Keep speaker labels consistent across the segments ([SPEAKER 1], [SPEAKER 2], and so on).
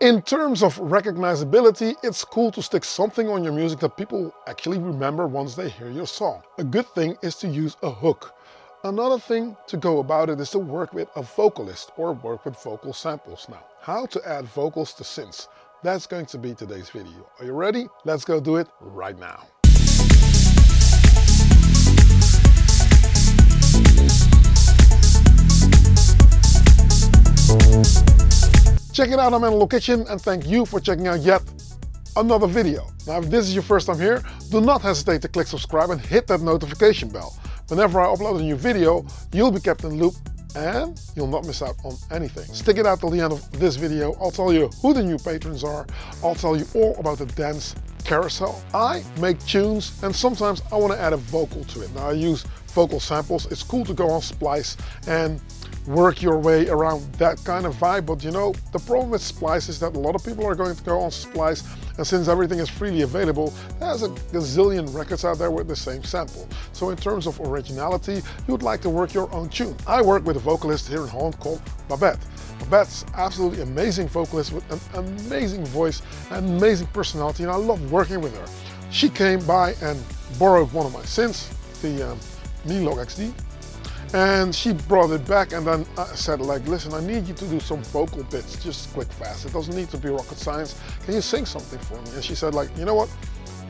[SPEAKER 1] In terms of recognizability, it's cool to stick something on your music that people actually remember once they hear your song. A good thing is to use a hook. Another thing to go about it is to work with a vocalist or work with vocal samples. Now, how to add vocals to synths. That's going to be today's video. Are you ready? Let's go do it right now. Check it out, I'm in the kitchen, and thank you for checking out yet another video. Now, if this is your first time here, do not hesitate to click subscribe and hit that notification bell. Whenever I upload a new video, you'll be kept in the loop and you'll not miss out on anything. Stick it out till the end of this video. I'll tell you who the new patrons are. I'll tell you all about the dance carousel. I make tunes and sometimes I want to add a vocal to it. Now I use vocal samples. It's cool to go on Splice and work your way around that kind of vibe, but you know, the problem with Splice is that a lot of people are going to go on Splice, and since everything is freely available, there's a gazillion records out there with the same sample. So in terms of originality, you would like to work your own tune. I work with a vocalist here in Holland called Babet. Babet's absolutely amazing vocalist with an amazing voice and amazing personality, and I love working with her. She came by and borrowed one of my synths, the Log XD, and she brought it back, and then I said, like, listen, I need you to do some vocal bits, just quick, fast. It doesn't need to be rocket science. Can you sing something for me? And she said, like, you know what?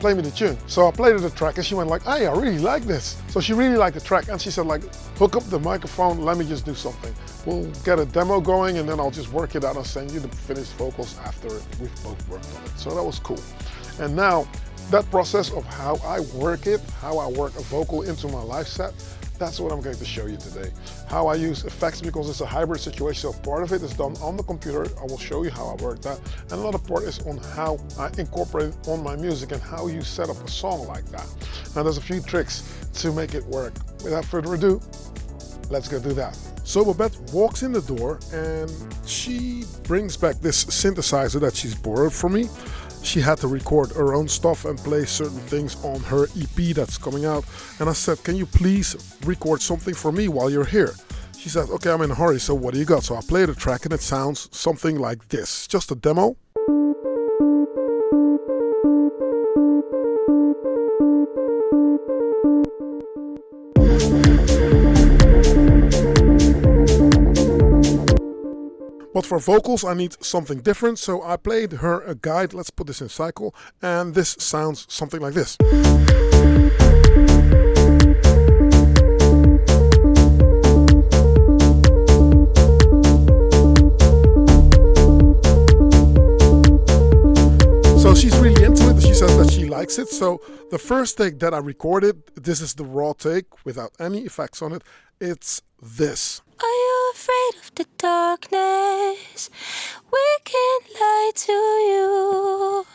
[SPEAKER 1] Play me the tune. So I played her the track and she went like, hey, I really like this. So she really liked the track and she said, like, hook up the microphone, let me just do something. We'll get a demo going and then I'll just work it out and send you the finished vocals after we've both worked on it. So that was cool. And now that process of how I work it, how I work a vocal into my live set, that's what I'm going to show you today. How I use effects, because it's a hybrid situation. So part of it is done on the computer. I will show you how I work that. And another part is on how I incorporate it on my music and how you set up a song like that. Now there's a few tricks to make it work. Without further ado, let's go do that. So Babet walks in the door and she brings back this synthesizer that she's borrowed from me. She had to record her own stuff and play certain things on her EP that's coming out. And I said, can you please record something for me while you're here? She said, okay, I'm in a hurry, so what do you got? So I played the track and it sounds something like this. Just a demo. But for vocals, I need something different, so I played her a guide. Let's put this in cycle, and this sounds something like this. So she's really into it. She says that she likes it. So the first take that I recorded, this is the raw take without any effects on it. It's this.
[SPEAKER 2] Are you afraid of the darkness? We can't lie to you,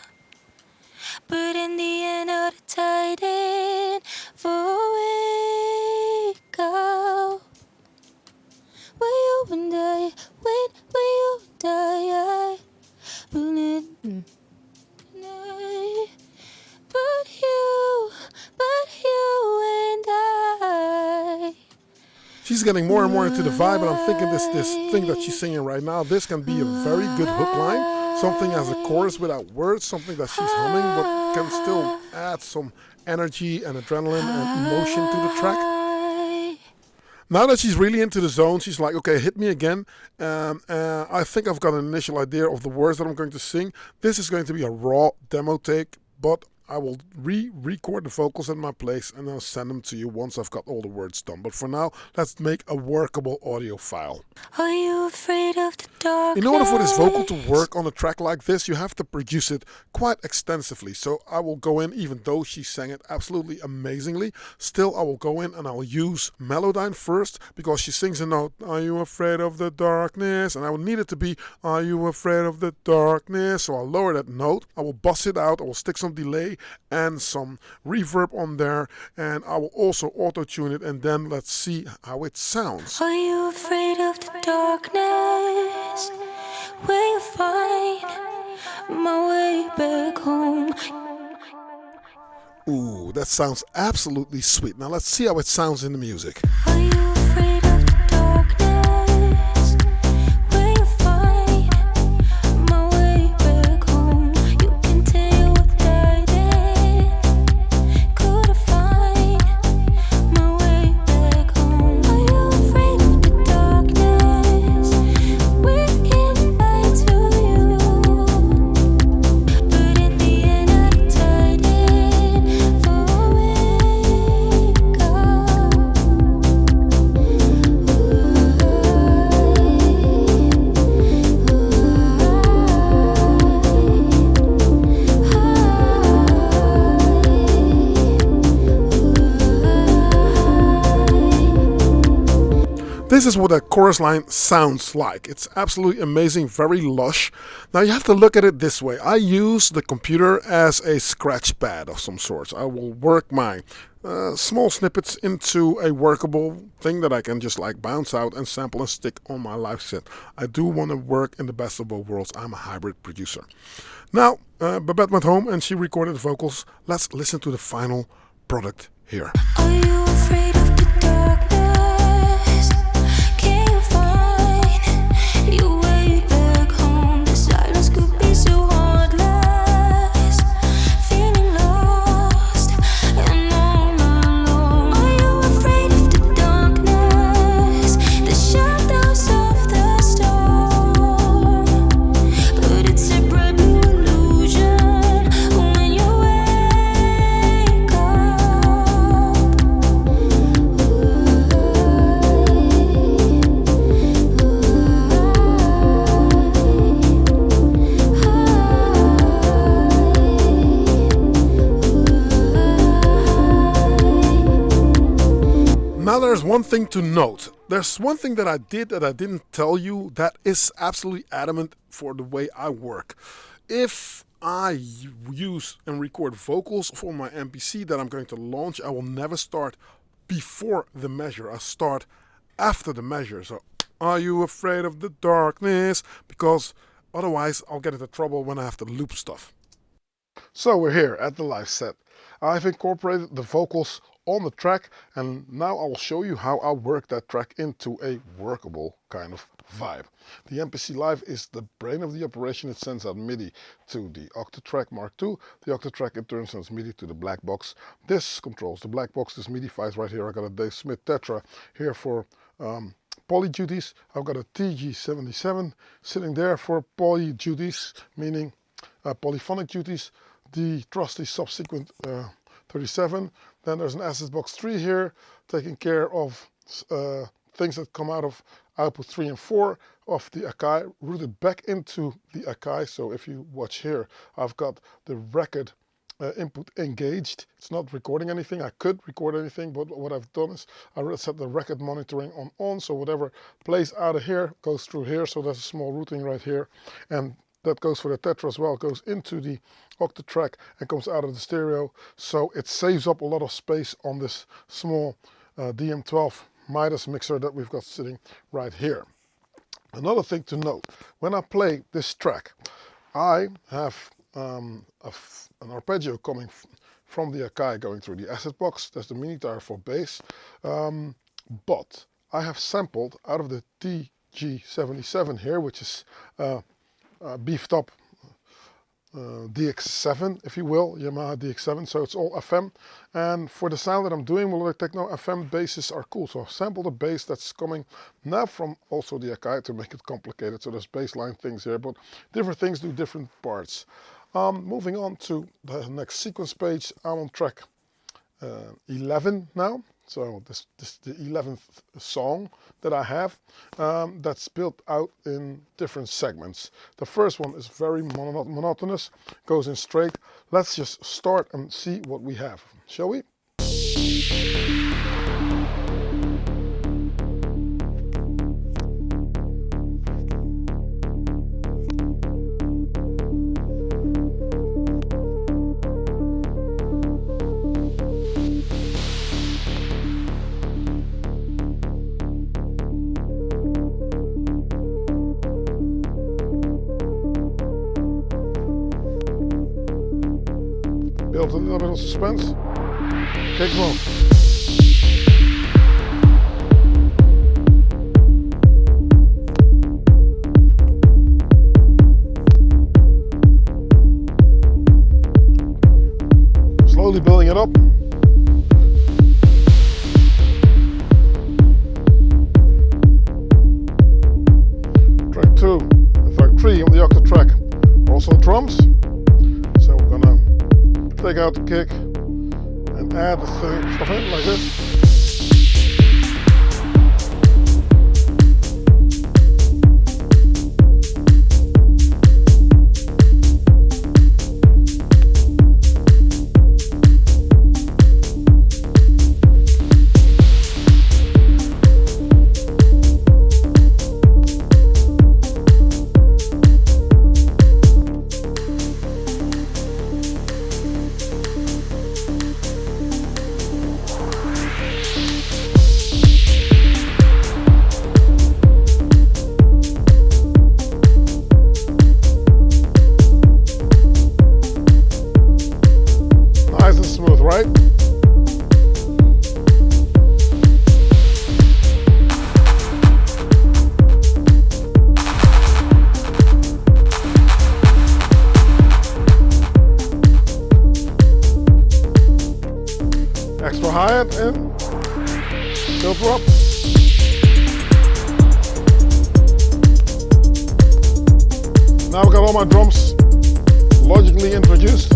[SPEAKER 2] but in the end of the tide and for we go. Will you and I, when will you die? But you and I.
[SPEAKER 1] She's getting more and more into the vibe, and I'm thinking this thing that she's singing right now, this can be a very good hook line. Something as a chorus without words, something that she's humming, but can still add some energy and adrenaline and emotion to the track. Now that she's really into the zone, she's like, okay, hit me again. I think I've got an initial idea of the words that I'm going to sing. This is going to be a raw demo take, but I will re-record the vocals in my place and I'll send them to you once I've got all the words done. But for now, let's make a workable audio file.
[SPEAKER 2] Are you afraid of the darkness?
[SPEAKER 1] In order for this vocal to work on a track like this, you have to produce it quite extensively. So I will go in, even though she sang it absolutely amazingly, still I will go in and I will use Melodyne first, because she sings a note, are you afraid of the darkness? And I will need it to be, are you afraid of the darkness? So I'll lower that note, I will bust it out, I will stick some delay and some reverb on there, and I will also auto-tune it, and then let's see how it sounds.
[SPEAKER 2] Are you afraid of the darkness? Will you find my way back home?
[SPEAKER 1] Ooh, that sounds absolutely sweet. Now let's see how it sounds in the music.
[SPEAKER 2] Are you afraid of the darkness? Will you find my way
[SPEAKER 1] This is what a chorus line sounds like. It's absolutely amazing, very lush. Now you have to look at it this way. I use the computer as a scratch pad of some sort. I will work my small snippets into a workable thing that I can just like bounce out and sample and stick on my live set. I do want to work in the best of both worlds. I'm a hybrid producer. Now, Babette went home and she recorded the vocals. Let's listen to the final product here.
[SPEAKER 2] Are you afraid of the darkness? Can you find your way back home? The silence could be so heartless. Feeling lost and all alone. Are you afraid of the darkness? The shadows of the storm. But it's a brand new illusion when you wake up.
[SPEAKER 1] Now there's one thing to note. There's one thing that I did that I didn't tell you that is absolutely adamant for the way I work. If I use and record vocals for my MPC that I'm going to launch, I will never start before the measure. I start after the measure. So, are you afraid of the darkness? Because otherwise I'll get into trouble when I have to loop stuff. So we're here at the live set. I've incorporated the vocals on the track, and now I will show you how I work that track into a workable kind of vibe. The MPC Live is the brain of the operation. It sends out MIDI to the Octatrack Mark II. The Octatrack in turn sends MIDI to the black box. This controls the black box. This MIDI device right here. I got a Dave Smith Tetra here for poly duties. I've got a TG77 sitting there for poly duties, meaning polyphonic duties. The trusty subsequent 37. Then there's an Assets Box 3 here, taking care of things that come out of output 3 and 4 of the Akai, routed back into the Akai. So if you watch here, I've got the record input engaged. It's not recording anything. I could record anything, but what I've done is I set the record monitoring on, so whatever plays out of here goes through here. So there's a small routing right here, and that goes for the Tetra as well. It goes into the Octatrack and comes out of the stereo. So it saves up a lot of space on this small DM12 Midas mixer that we've got sitting right here. Another thing to note, when I play this track, I have an arpeggio coming from the Akai going through the Asset Box. There's the mini tire for bass. But I have sampled out of the TG77 here, which is beefed up DX7, if you will, Yamaha DX7, so it's all FM. And for the sound that I'm doing, Melodic Techno, FM basses are cool. So I've sampled a bass that's coming now from also the Akai to make it complicated. So there's bassline things here, but different things do different parts. Moving on to the next sequence page, I'm on track 11 now. So this is the 11th song that I have that's built out in different segments. The first one is very monotonous, goes in straight. Let's just start and see what we have, shall we? Build a little bit of suspense. Okay, come on. Slowly building it up. Track 2 and track 3 on the Octatrack are also drums. So we're gonna take out the kick and add the stuff in like this. Filter up. Now I've got all my drums logically introduced.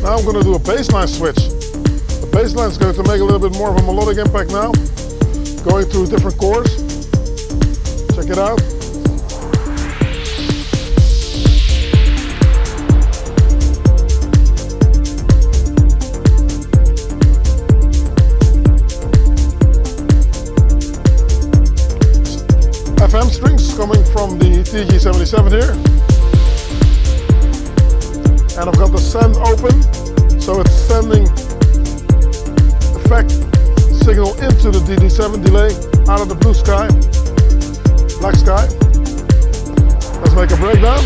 [SPEAKER 1] Now I'm going to do a bassline switch. The bassline is going to make a little bit more of a melodic impact now, going through different chords. Check it out. FM strings coming from the TG77 here. And I've got the send open, so it's sending effect signal into the DD7 delay out of the blue sky, black sky. Let's make a breakdown.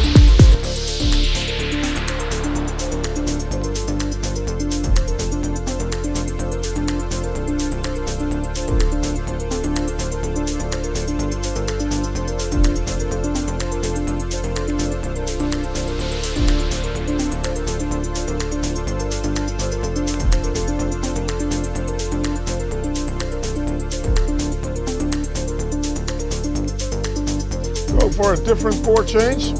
[SPEAKER 1] Go for a different chord change.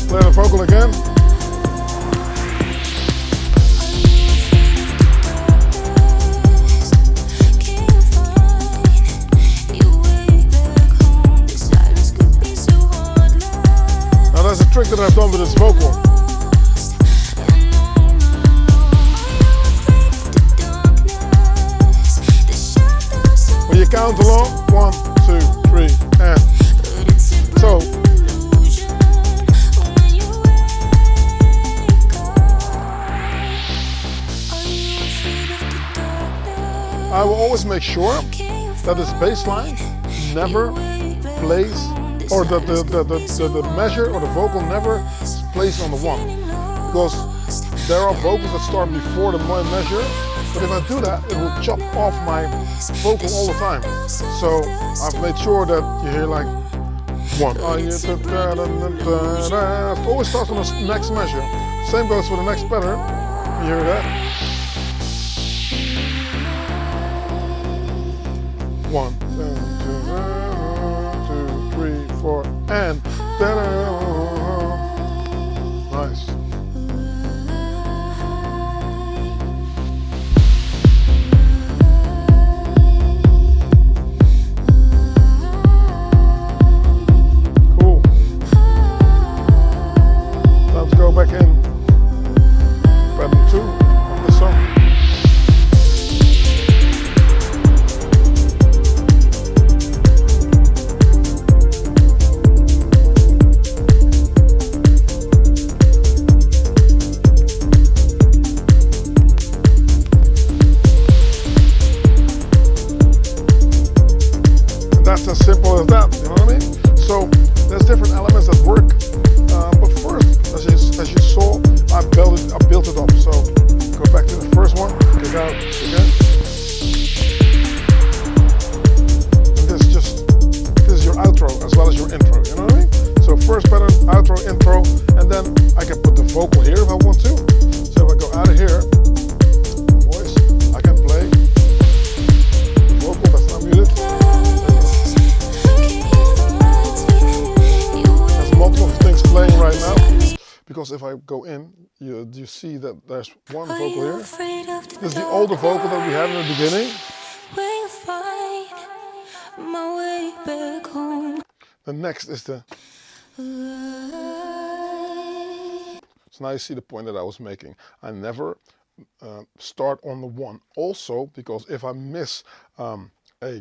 [SPEAKER 1] Play the vocal again. Now there's a trick that I've done with this vocal. When you count along, 1, 2, 3, and so. I will always make sure that this bass line never plays, or that the measure or the vocal never plays on the 1. Because there are vocals that start before the measure, but if I do that, it will chop off my vocal all the time. So I've made sure that you hear like 1. It always starts on the next measure. Same goes for the next pattern. You hear that? 1, 2, 3, 4, and nice. Cool. Let's go back in pattern 2 of the song. That's as simple as that, you know what I mean? So there's different elements that work, but first, as you saw, I built it up. So go back to the first one, kick out again. And this is your outro as well as your intro, you know what I mean? So first pattern, outro, intro, and then I can put the vocal here if I want to. So if I go out of here, voice, I can play the vocal that's not muted. Multiple things play. because if I go in, you see that there's one vocal here. This is the older vocal that we had in the beginning. The next is the... So now you see the point that I was making. I never start on the one. Also, because if I miss a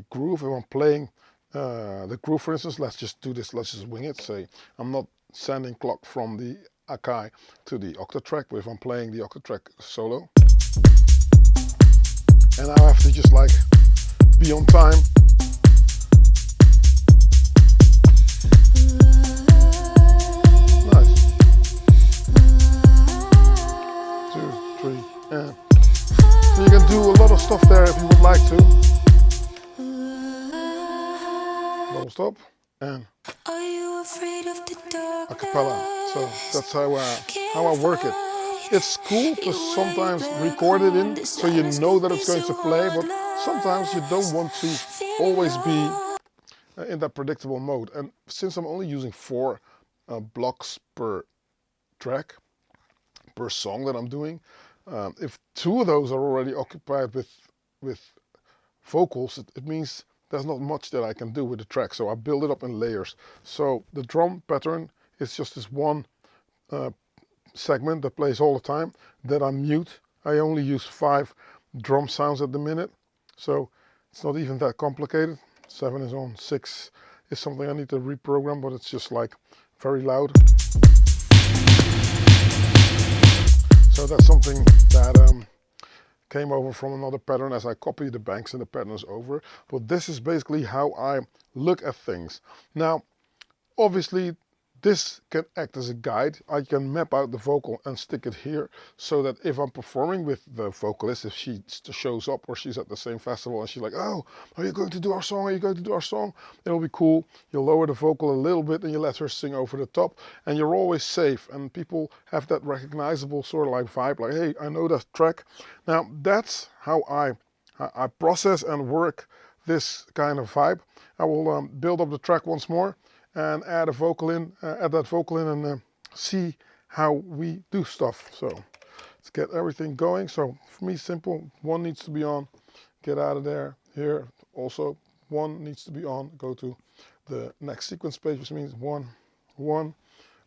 [SPEAKER 1] groove, if I'm playing the groove, for instance, let's just do this, let's just wing it. Say I'm not sending clock from the Akai to the octatrack, but if I'm playing the octatrack solo, and I have to just like be on time. Nice. 2, 3, and so you can do a lot of stuff there if you would like to. Double stop and a cappella. So that's how I work it. It's cool to sometimes record it in so you know that it's going to play, but sometimes you don't want to always be in that predictable mode. And since I'm only using 4 blocks per track, per song that I'm doing, if 2 of those are already occupied with vocals, it means there's not much that I can do with the track. So I build it up in layers. So the drum pattern is just this one segment that plays all the time that I mute. I only use 5 drum sounds at the minute, so it's not even that complicated. 7 is on, 6 is something I need to reprogram, but it's just like very loud. So that's something that came over from another pattern as I copy the banks and the patterns over. But this is basically how I look at things. Now, obviously, this can act as a guide. I can map out the vocal and stick it here so that if I'm performing with the vocalist, if she shows up or she's at the same festival and she's like, oh, are you going to do our song? Are you going to do our song? It'll be cool. You'll lower the vocal a little bit and you let her sing over the top, and you're always safe. And people have that recognizable sort of like vibe, like, hey, I know that track. Now, that's how I process and work this kind of vibe. I will build up the track once more and add a vocal in, add that vocal in, and see how we do stuff. So let's get everything going. So for me, simple. 1 needs to be on. Get out of there. Here also 1 needs to be on. Go to the next sequence page, which means 1, 1.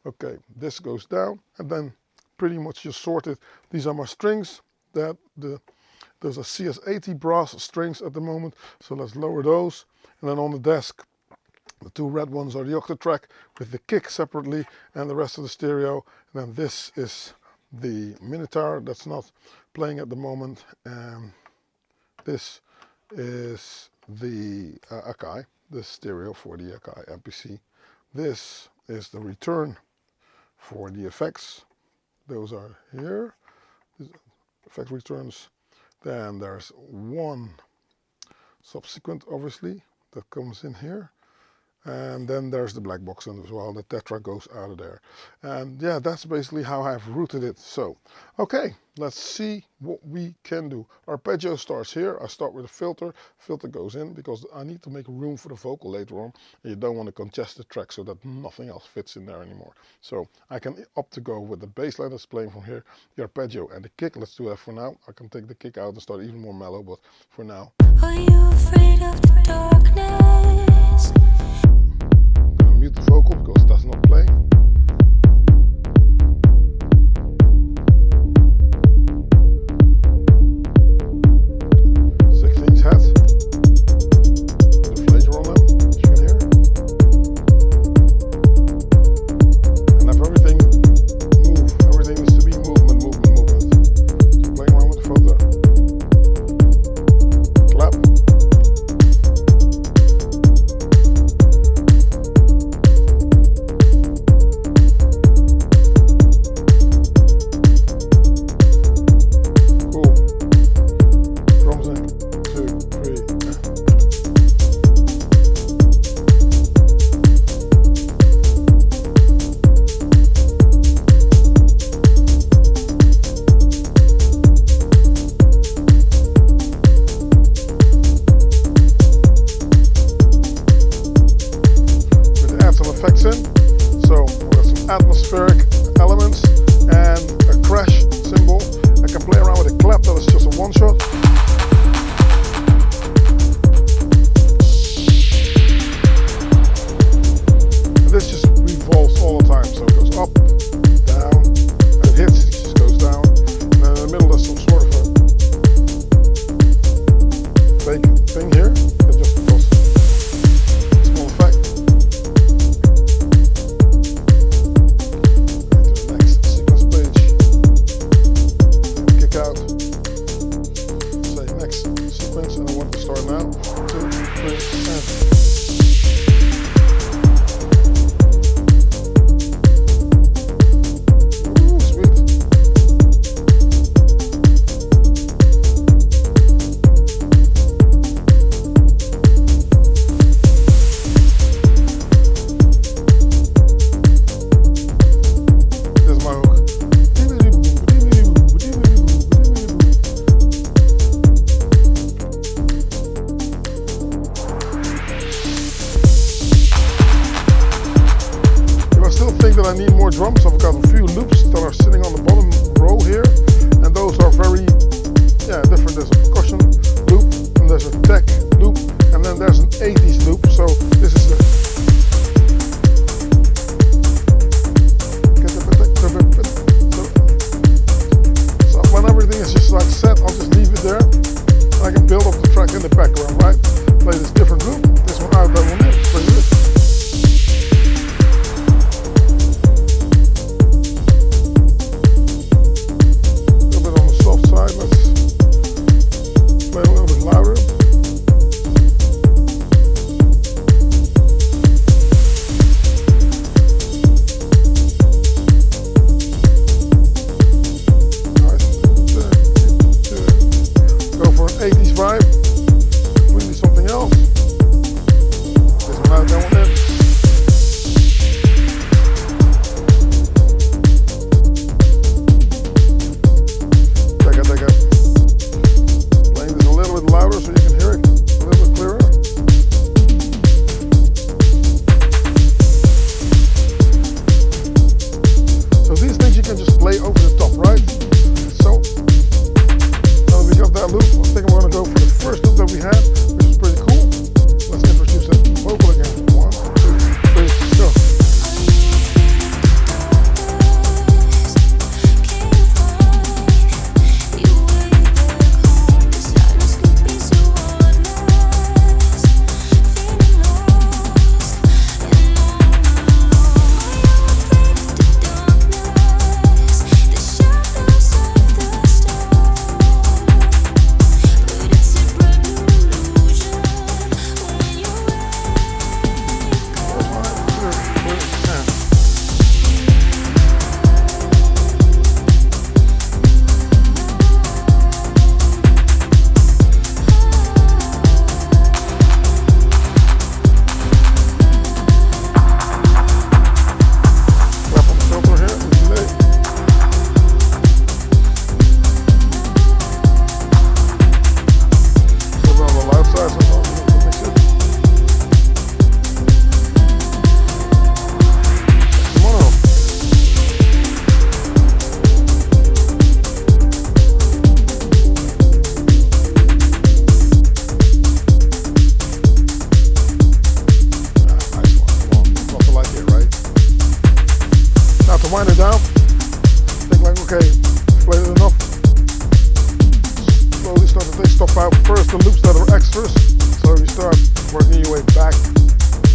[SPEAKER 1] Okay, this goes down, and then pretty much just sorted. These are my strings. There's a CS80 brass strings at the moment, so let's lower those. And then on the desk, the 2 red ones are the octatrack with the kick separately and the rest of the stereo. And then this is the Minotaur that's not playing at the moment. And this is the Akai, the stereo for the Akai MPC. This is the return for the effects. Those are here, effect returns. Then there's 1 subsequent, obviously, that comes in here. And then there's the black box as well. The Tetra goes out of there. And yeah, that's basically how I've routed it. So, okay, let's see what we can do. Arpeggio starts here. I start with a filter. Filter goes in because I need to make room for the vocal later on. And you don't want to congest the track so that nothing else fits in there anymore. So I can opt to go with the bass line that's playing from here, the arpeggio and the kick. Let's do that for now. I can take the kick out and start even more mellow, but for now.
[SPEAKER 2] Are you afraid of the darkness?
[SPEAKER 1] Mute the vocal because it does not play. Effects in, so we've got some atmospheric elements and a crash cymbal. I can play around with a clap that is just a one shot. And this just revolves all the time, so it goes up, down, and it hits, it just goes down, and then in the middle there's some sort of a fake thing here. It just does a small effect. And I want to start now. 2, 3, and. Ooh, sweet. There's my hook. That I need more drums. I've got a few loops that are sitting on the bottom row here, and those are very different. There's a percussion loop, and there's a tech loop, and then there's an 80s loop. So this is so when everything is just like set, I'll just leave it there, and I can build up the track in the background, right? Play this different loop, this one out, that one in, play this. Wind it down. Think like, okay, played it enough. Slowly start to stop out first the loops that are extras. So you start working your way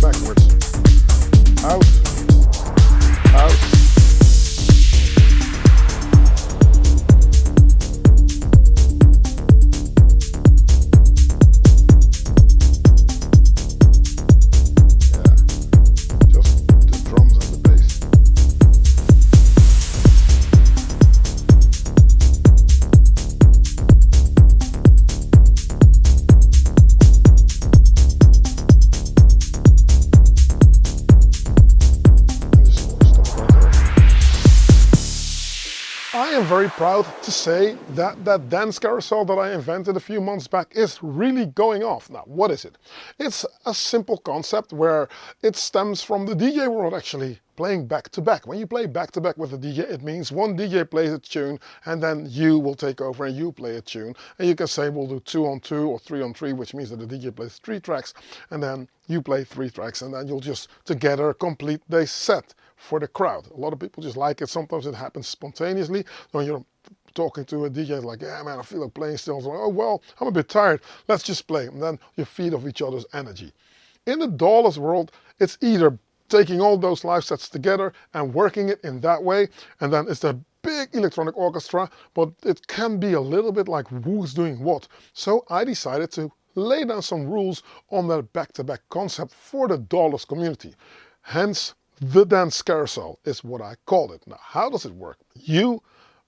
[SPEAKER 1] backwards. Out, out. I am very proud to say that that dance carousel that I invented a few months back is really going off. Now, what is it? It's a simple concept where it stems from the DJ world actually. playing back to back. When you play back to back with a DJ, it means one DJ plays a tune and then you will take over and you play a tune. And you can say we'll do 2 on 2 or 3 on 3, which means that the DJ plays 3 tracks and then you play 3 tracks, and then you'll just together complete the set for the crowd. A lot of people just like it. Sometimes it happens spontaneously when you're talking to a DJ, like, yeah man, I feel like playing still. So, oh well, I'm a bit tired, let's just play. And then you feed off each other's energy. In the Dollars world, it's either taking all those live sets together and working it in that way, and then it's a big electronic orchestra, but it can be a little bit like who's doing what. So I decided to lay down some rules on that back-to-back concept for the Dollars community. Hence, the dance carousel is what I called it. Now, how does it work? You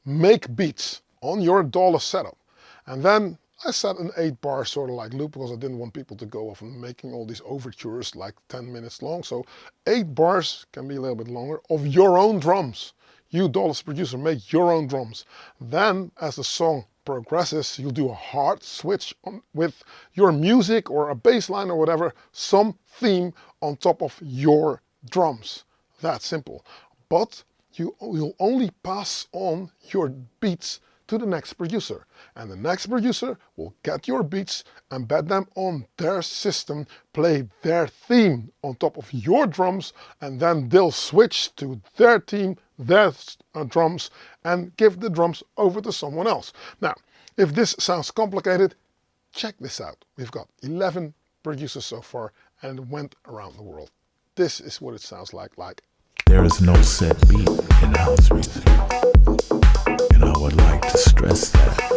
[SPEAKER 1] make beats on your Dollar setup, and then I set an 8-bar sort of like loop because I didn't want people to go off and making all these overtures like 10 minutes long. So 8 bars, can be a little bit longer, of your own drums. You, Dollars producer, make your own drums. Then, as the song progresses, you'll do a hard switch on with your music or a bass line or whatever, some theme on top of your drums. That simple. But you'll only pass on your beats to the next producer, and the next producer will get your beats, embed them on their system, play their theme on top of your drums, and then they'll switch to their theme, their drums, and give the drums over to someone else. Now, if this sounds complicated, check this out. We've got 11 producers so far, and it went around the world. This is what it sounds like.
[SPEAKER 3] There is no set beat in house music, and I would like to stress that.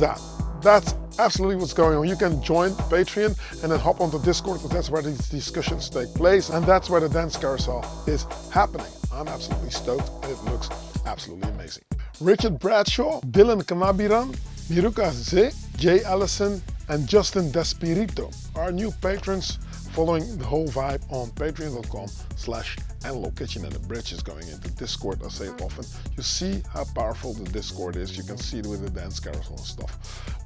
[SPEAKER 1] that. That's absolutely what's going on. You can join Patreon and then hop onto Discord, because that's where these discussions take place, and that's where the dance carousel is happening. I'm absolutely stoked, and it looks absolutely amazing. Richard Bradshaw, Dylan Kanabiran, Miruka Z, Jay Allison, and Justin Despirito are new patrons following the whole vibe on patreon.com/NLOKitchen, and the bridge is going into Discord. I say it often. You see how powerful the Discord is. You can see it with the dance carousel and stuff.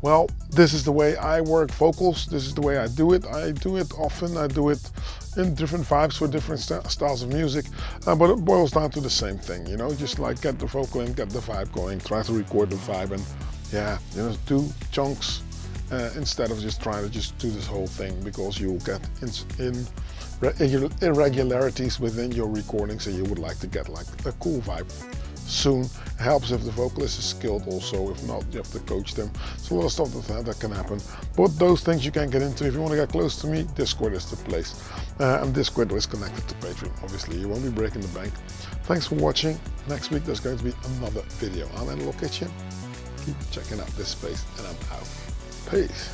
[SPEAKER 1] Well, this is the way I work vocals. This is the way I do it. I do it often. I do it in different vibes for different styles of music, but it boils down to the same thing, you know, just like get the vocal in, get the vibe going, try to record the vibe, and yeah, you know, do chunks instead of just trying to just do this whole thing, because you'll get irregularities within your recordings, and you would like to get like a cool vibe soon. It helps if the vocalist is skilled also. If not, you have to coach them. It's a lot of stuff that can happen, but those things you can get into. If you want to get close to me, Discord is the place, and Discord is connected to Patreon. Obviously, you won't be breaking the bank. Thanks for watching. Next week there's going to be another video. I'm NLOKitchen. Keep checking out this space, and I'm out. Peace.